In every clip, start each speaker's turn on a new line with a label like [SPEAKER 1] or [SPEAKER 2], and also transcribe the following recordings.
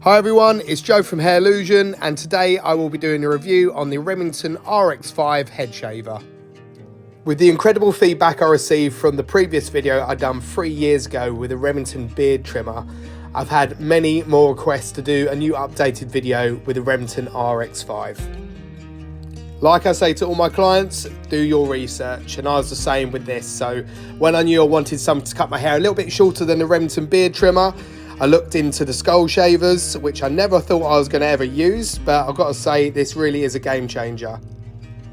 [SPEAKER 1] Hi everyone, it's Joe from Hairlusion, and today I will be doing a review on the Remington RX5 head shaver. With the incredible feedback I received from the previous video I done 3 years ago with a Remington beard trimmer, I've had many more requests to do a new updated video with the Remington RX5. Like I say to all my clients, do your research, and I was the same with this. So when I knew I wanted something to cut my hair a little bit shorter than the Remington beard trimmer, I looked into the skull shavers, which I never thought I was going to ever use, but I've got to say this really is a game changer.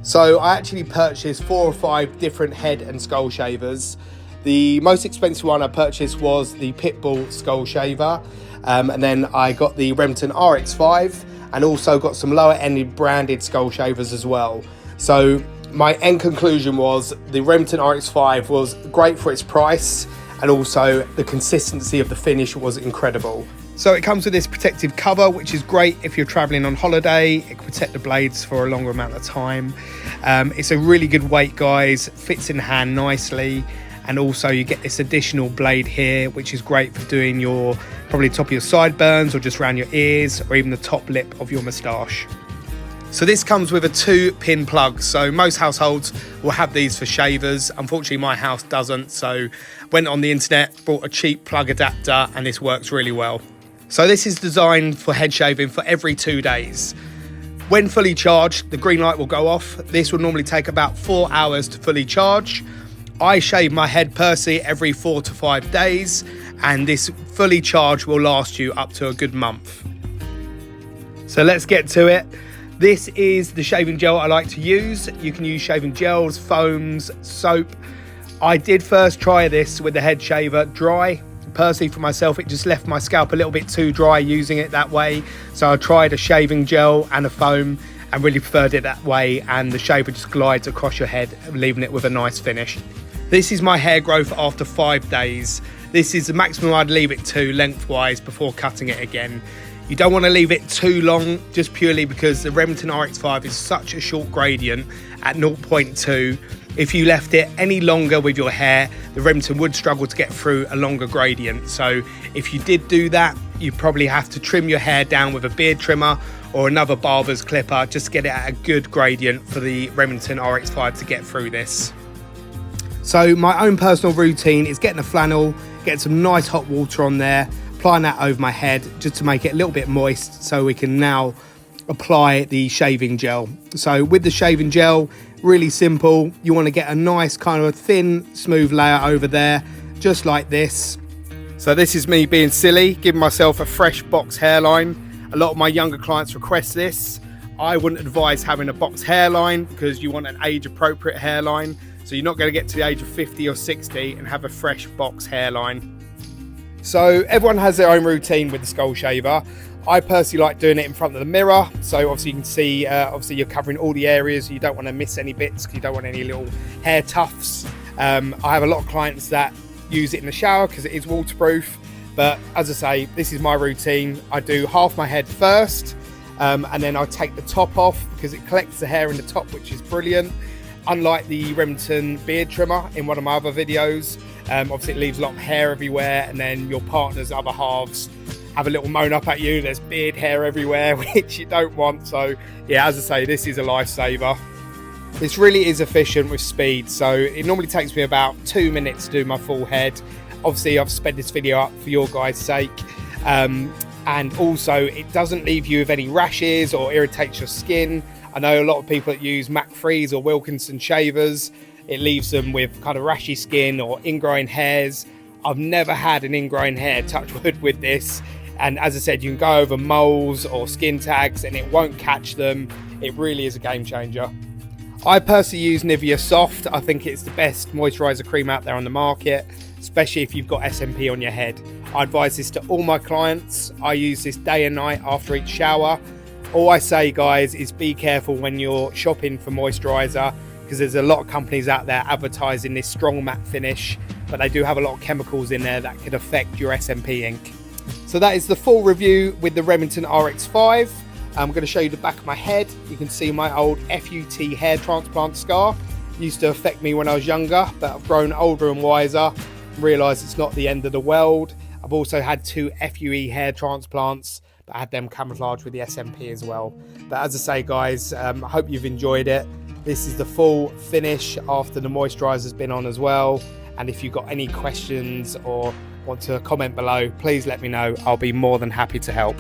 [SPEAKER 1] So I actually purchased 4 or 5 different head and skull shavers. The most expensive one I purchased was the Pitbull skull shaver, and then I got the Remington RX5 and also got some lower ended branded skull shavers as well. So my end conclusion was the Remington RX5 was great for its price, and also the consistency of the finish was incredible. So it comes with this protective cover, which is great if you're traveling on holiday. It can protect the blades for a longer amount of time. It's a really good weight, guys, fits in the hand nicely, and also you get this additional blade here, which is great for doing your probably top of your sideburns or just around your ears or even the top lip of your moustache. So this comes with a 2-pin plug. So most households will have these for shavers. Unfortunately, my house doesn't. So went on the internet, bought a cheap plug adapter, and this works really well. So this is designed for head shaving for every 2 days. When fully charged, the green light will go off. This will normally take about 4 hours to fully charge. I shave my head personally every 4 to 5 days, and this fully charged will last you up to a good month. So let's get to it. This is the shaving gel I like to use. You can use shaving gels, foams, soap. I did first try this with the head shaver dry. Personally, for myself, it just left my scalp a little bit too dry using it that way. So I tried a shaving gel and a foam and really preferred it that way, and the shaver just glides across your head, leaving it with a nice finish. This is my hair growth after 5 days. This is the maximum I'd leave it to lengthwise before cutting it again. You don't want to leave it too long, just purely because the Remington RX5 is such a short gradient at 0.2. If you left it any longer with your hair, the Remington would struggle to get through a longer gradient. So if you did do that, you probably have to trim your hair down with a beard trimmer or another barber's clipper, just to get it at a good gradient for the Remington RX5 to get through this. So my own personal routine is getting a flannel, getting some nice hot water on there, applying that over my head just to make it a little bit moist, so we can now apply the shaving gel. So with the shaving gel, really simple. You want to get a nice kind of a thin, smooth layer over there, just like this. So this is me being silly, giving myself a fresh box hairline. A lot of my younger clients request this. I wouldn't advise having a box hairline because you want an age-appropriate hairline. So you're not going to get to the age of 50 or 60 and have a fresh box hairline. So everyone has their own routine with the skull shaver. I personally like doing it in front of the mirror, so obviously you can see, obviously you're covering all the areas. You don't want to miss any bits because you don't want any little hair tufts. I have a lot of clients that use it in the shower because it is waterproof, but as I say, this is my routine. I do half my head first, and then I take the top off because it collects the hair in the top, which is brilliant. Unlike the Remington beard trimmer in one of my other videos, obviously it leaves a lot of hair everywhere, and then your partner's other halves have a little moan up at you. There's beard hair everywhere, which you don't want. So yeah, as I say, this is a lifesaver. This really is efficient with speed. So it normally takes me about 2 minutes to do my full head. Obviously I've sped this video up for your guys' sake. And also it doesn't leave you with any rashes or irritates your skin. I know a lot of people that use Mac 3s or Wilkinson shavers, it leaves them with kind of rashy skin or ingrown hairs. I've never had an ingrown hair, touch wood, with this. And as I said, you can go over moles or skin tags and it won't catch them. It really is a game changer. I personally use Nivea Soft. I think it's the best moisturizer cream out there on the market, especially if you've got SMP on your head. I advise this to all my clients. I use this day and night after each shower. All I say, guys, is be careful when you're shopping for moisturizer, because there's a lot of companies out there advertising this strong matte finish, but they do have a lot of chemicals in there that could affect your SMP ink. So that is the full review with the Remington RX5. I'm going to show you the back of my head. You can see my old FUT hair transplant scar. It used to affect me when I was younger, but I've grown older and wiser and realised it's not the end of the world. I've also had 2 FUE hair transplants. but I had them camouflaged with the SMP as well. But as I say, guys, I hope you've enjoyed it. This is the full finish after the moisturizer's been on as well. And if you've got any questions or want to comment below, please let me know. I'll be more than happy to help.